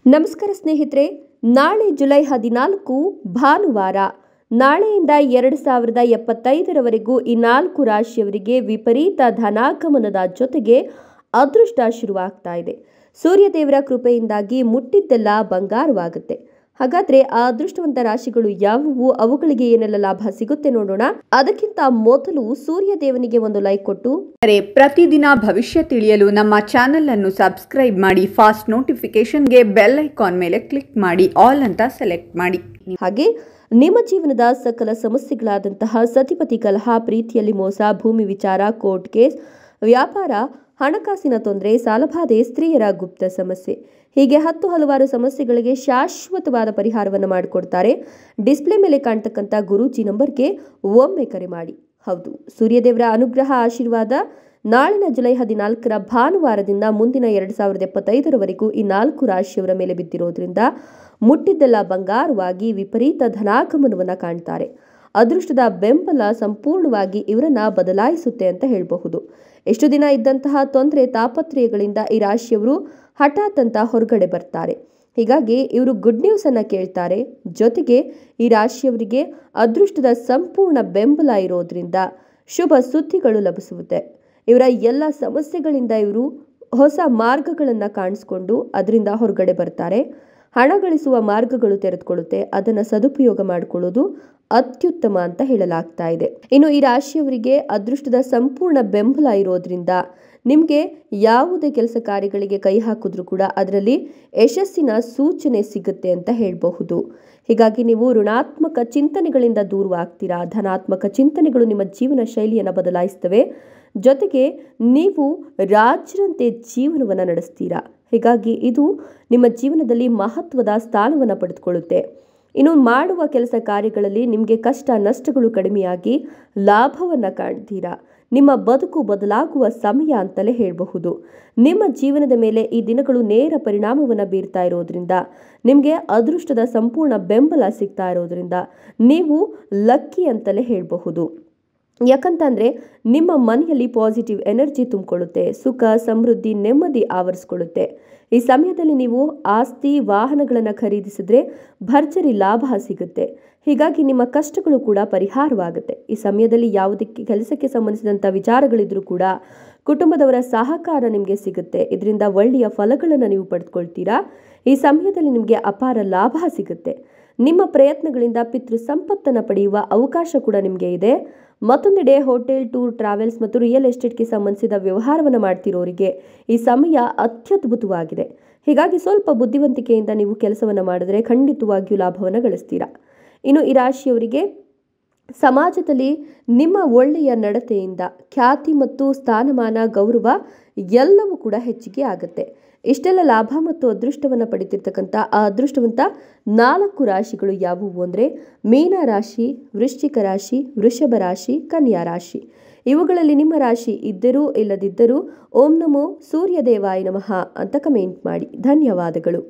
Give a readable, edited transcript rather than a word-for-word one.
ನಮಸ್ಕಾರ ಸ್ನೇಹಿತರೆ, ನಾಳೆ ಜುಲೈ 14 ಭಾನುವಾರ. ನಾಳೆಯಿಂದ 2075ರವರೆಗೂ ಈ 4 ರಾಶಿಯವರಿಗೆ ವಿಪರೀತ ಧನಾಗಮನದ ಜೊತೆಗೆ ಅದೃಷ್ಟ ಶುರುವಾಗ್ತಾ ಇದೆ. ಸೂರ್ಯದೇವರ ಕೃಪೆಯಿಂದಾಗಿ ಮುಟ್ಟಿದ್ದೆಲ್ಲ ಬಂಗಾರವಾಗುತ್ತೆ. ಹಾಗಾದ್ರೆ ಆ ಅದೃಷ್ಟವಂತ ರಾಶಿಗಳು ಯಾವುವು, ಅವುಗಳಿಗೆ ಏನೆಲ್ಲ ಲಾಭ ಸಿಗುತ್ತೆ ನೋಡೋಣ. ಅದಕ್ಕಿಂತ ಮೊದಲು ಸೂರ್ಯದೇವನಿಗೆ ಒಂದು ಲೈಕ್ ಕೊಟ್ಟು ಪ್ರತಿದಿನ ಭವಿಷ್ಯ ತಿಳಿಯಲು ನಮ್ಮ ಚಾನೆಲ್ ಅನ್ನು ಸಬ್ಸ್ಕ್ರೈಬ್ ಮಾಡಿ. ಫಾಸ್ಟ್ ನೋಟಿಫಿಕೇಶನ್ಗೆ ಬೆಲ್ ಐಕಾನ್ ಮೇಲೆ ಕ್ಲಿಕ್ ಮಾಡಿ, ಆಲ್ ಅಂತ ಸೆಲೆಕ್ಟ್ ಮಾಡಿ. ಹಾಗೆ ನಿಮ್ಮ ಜೀವನದ ಸಕಲ ಸಮಸ್ಯೆಗಳಾದಂತಹ ಸತಿಪತಿ ಕಲಹ, ಪ್ರೀತಿಯಲ್ಲಿ ಮೋಸ, ಭೂಮಿ ವಿಚಾರ, ಕೋರ್ಟ್ ಕೇಸ್, ವ್ಯಾಪಾರ, ಹಣಕಾಸಿನ ತೊಂದರೆ, ಸಾಲಬಾಧೆ, ಸ್ತ್ರೀಯರ ಗುಪ್ತ ಸಮಸ್ಯೆ, ಹೀಗೆ ಹಲವಾರು ಸಮಸ್ಯೆಗಳಿಗೆ ಶಾಶ್ವತವಾದ ಪರಿಹಾರವನ್ನು ಮಾಡಿಕೊಡ್ತಾರೆ. ಡಿಸ್ಪ್ಲೇ ಮೇಲೆ ಕಾಣ್ತಕ್ಕಂಥ ಗುರೂಜಿ ನಂಬರ್ಗೆ ಒಮ್ಮೆ ಕರೆ ಮಾಡಿ. ಹೌದು, ಸೂರ್ಯದೇವರ ಅನುಗ್ರಹ ಆಶೀರ್ವಾದ ನಾಳಿನ ಜುಲೈ 14ರ ಭಾನುವಾರದಿಂದ ಮುಂದಿನ 2075ರವರೆಗೂ ಈ 4 ರಾಶಿಯವರ ಮೇಲೆ ಬಿದ್ದಿರೋದ್ರಿಂದ ಮುಟ್ಟಿದ್ದೆಲ್ಲ ಬಂಗಾರವಾಗಿ ವಿಪರೀತ ಧನಾಗಮನವನ್ನು ಕಾಣ್ತಾರೆ. ಅದೃಷ್ಟದ ಬೆಂಬಲ ಸಂಪೂರ್ಣವಾಗಿ ಇವರನ್ನ ಬದಲಾಯಿಸುತ್ತೆ ಅಂತ ಹೇಳಬಹುದು. ಎಷ್ಟು ದಿನ ಇದ್ದಂತಹ ತೊಂದರೆ ತಾಪತ್ರಯಗಳಿಂದ ಈ ರಾಶಿಯವರು ಹಠಾತ್ ಅಂತ ಹೊರಗಡೆ ಬರ್ತಾರೆ. ಹೀಗಾಗಿ ಇವರು ಗುಡ್ ನ್ಯೂಸ್ ಅನ್ನ ಕೇಳ್ತಾರೆ. ಜೊತೆಗೆ ಈ ರಾಶಿಯವರಿಗೆ ಅದೃಷ್ಟದ ಸಂಪೂರ್ಣ ಬೆಂಬಲ ಇರೋದ್ರಿಂದ ಶುಭ ಸುದ್ದಿಗಳು ಲಭಿಸುತ್ತೆ. ಇವರ ಎಲ್ಲ ಸಮಸ್ಯೆಗಳಿಂದ ಇವರು ಹೊಸ ಮಾರ್ಗಗಳನ್ನು ಕಾಣಿಸ್ಕೊಂಡು ಅದರಿಂದ ಹೊರಗಡೆ ಬರ್ತಾರೆ. ಹಣ ಗಳಿಸುವ ಮಾರ್ಗಗಳು ತೆರೆದುಕೊಳ್ಳುತ್ತೆ. ಅದನ್ನು ಸದುಪಯೋಗ ಮಾಡಿಕೊಳ್ಳೋದು ಅತ್ಯುತ್ತಮ ಅಂತ ಹೇಳಲಾಗ್ತಾ ಇದೆ. ಇನ್ನು ಈ ರಾಶಿಯವರಿಗೆ ಅದೃಷ್ಟದ ಸಂಪೂರ್ಣ ಬೆಂಬಲ ಇರೋದ್ರಿಂದ ನಿಮಗೆ ಯಾವುದೇ ಕೆಲಸ ಕಾರ್ಯಗಳಿಗೆ ಕೈ ಹಾಕಿದ್ರೂ ಕೂಡ ಅದರಲ್ಲಿ ಯಶಸ್ಸಿನ ಸೂಚನೆ ಸಿಗುತ್ತೆ ಅಂತ ಹೇಳಬಹುದು. ಹೀಗಾಗಿ ನೀವು ಋಣಾತ್ಮಕ ಚಿಂತನೆಗಳಿಂದ ದೂರವಾಗ್ತೀರಾ. ಧನಾತ್ಮಕ ಚಿಂತನೆಗಳು ನಿಮ್ಮ ಜೀವನ ಶೈಲಿಯನ್ನು ಬದಲಾಯಿಸ್ತವೆ. ಜೊತೆಗೆ ನೀವು ರಾಜರಂತೆ ಜೀವನವನ್ನು ನಡೆಸ್ತೀರಾ. ಹೀಗಾಗಿ ಇದು ನಿಮ್ಮ ಜೀವನದಲ್ಲಿ ಮಹತ್ವದ ಸ್ಥಾನವನ್ನು ಪಡೆದುಕೊಳ್ಳುತ್ತೆ. ಇನ್ನು ಮಾಡುವ ಕೆಲಸ ಕಾರ್ಯಗಳಲ್ಲಿ ನಿಮಗೆ ಕಷ್ಟ ನಷ್ಟಗಳು ಕಡಿಮೆಯಾಗಿ ಲಾಭವನ್ನು ಕಾಣ್ತೀರಾ. ನಿಮ್ಮ ಬದುಕು ಬದಲಾಗುವ ಸಮಯ ಅಂತಲೇ ಹೇಳಬಹುದು. ನಿಮ್ಮ ಜೀವನದ ಮೇಲೆ ಈ ದಿನಗಳು ನೇರ ಪರಿಣಾಮವನ್ನು ಬೀರ್ತಾ ಇರೋದ್ರಿಂದ ನಿಮಗೆ ಅದೃಷ್ಟದ ಸಂಪೂರ್ಣ ಬೆಂಬಲ ಸಿಗ್ತಾ ಇರೋದ್ರಿಂದ ನೀವು ಲಕ್ಕಿ ಅಂತಲೇ ಹೇಳಬಹುದು. ಯಾಕಂತಂದರೆ ನಿಮ್ಮ ಮನೆಯಲ್ಲಿ ಪಾಸಿಟಿವ್ ಎನರ್ಜಿ ತುಂಬಿಕೊಳ್ಳುತ್ತೆ. ಸುಖ, ಸಮೃದ್ಧಿ, ನೆಮ್ಮದಿ ಆವರಿಸ್ಕೊಳ್ಳುತ್ತೆ. ಈ ಸಮಯದಲ್ಲಿ ನೀವು ಆಸ್ತಿ ವಾಹನಗಳನ್ನು ಖರೀದಿಸಿದ್ರೆ ಭರ್ಜರಿ ಲಾಭ ಸಿಗುತ್ತೆ. ಹೀಗಾಗಿ ನಿಮ್ಮ ಕಷ್ಟಗಳು ಕೂಡ ಪರಿಹಾರವಾಗುತ್ತೆ. ಈ ಸಮಯದಲ್ಲಿ ಯಾವುದೇ ಕೆಲಸಕ್ಕೆ ಸಂಬಂಧಿಸಿದಂಥ ವಿಚಾರಗಳಿದ್ರೂ ಕೂಡ ಕುಟುಂಬದವರ ಸಹಕಾರ ನಿಮಗೆ ಸಿಗುತ್ತೆ. ಇದರಿಂದ ಒಳ್ಳೆಯ ಫಲಗಳನ್ನು ನೀವು ಪಡೆದುಕೊಳ್ತೀರಾ. ಈ ಸಮಯದಲ್ಲಿ ನಿಮಗೆ ಅಪಾರ ಲಾಭ ಸಿಗುತ್ತೆ. ನಿಮ್ಮ ಪ್ರಯತ್ನಗಳಿಂದ ಪಿತೃ ಸಂಪತ್ತನ್ನು ಪಡೆಯುವ ಅವಕಾಶ ಕೂಡ ನಿಮಗೆ ಇದೆ. ಮತ್ತೊಂದೆಡೆ ಹೋಟೆಲ್, ಟೂರ್, ಟ್ರಾವೆಲ್ಸ್ ಮತ್ತು ರಿಯಲ್ ಎಸ್ಟೇಟ್ಗೆ ಸಂಬಂಧಿಸಿದ ವ್ಯವಹಾರವನ್ನು ಮಾಡ್ತಿರೋರಿಗೆ ಈ ಸಮಯ ಅತ್ಯದ್ಭುತವಾಗಿದೆ. ಹೀಗಾಗಿ ಸ್ವಲ್ಪ ಬುದ್ಧಿವಂತಿಕೆಯಿಂದ ನೀವು ಕೆಲಸವನ್ನು ಮಾಡಿದ್ರೆ ಖಂಡಿತವಾಗಿಯೂ ಲಾಭವನ್ನು ಗಳಿಸ್ತೀರಾ. ಇನ್ನು ಈ ರಾಶಿಯವರಿಗೆ ಸಮಾಜದಲ್ಲಿ ನಿಮ್ಮ ಒಳ್ಳೆಯ ನಡತೆಯಿಂದ ಖ್ಯಾತಿ ಮತ್ತು ಸ್ಥಾನಮಾನ, ಗೌರವ ಎಲ್ಲವೂ ಕೂಡ ಹೆಚ್ಚಿಗೆ ಆಗುತ್ತೆ. ಇಷ್ಟೆಲ್ಲ ಲಾಭ ಮತ್ತು ಅದೃಷ್ಟವನ್ನು ಪಡೆದಿರ್ತಕ್ಕಂಥ ಆ ಅದೃಷ್ಟವಂತ 4 ರಾಶಿಗಳು ಯಾವುವು ಅಂದರೆ ಮೀನ ರಾಶಿ, ವೃಶ್ಚಿಕ ರಾಶಿ, ವೃಷಭ ರಾಶಿ, ಕನ್ಯಾ ರಾಶಿ. ಇವುಗಳಲ್ಲಿ ನಿಮ್ಮ ರಾಶಿ ಇದ್ದರೂ ಇಲ್ಲದಿದ್ದರೂ ಓಂ ನಮೋ ಸೂರ್ಯದೇವಾಯ ನಮಃ ಅಂತ ಕಮೆಂಟ್ ಮಾಡಿ. ಧನ್ಯವಾದಗಳು.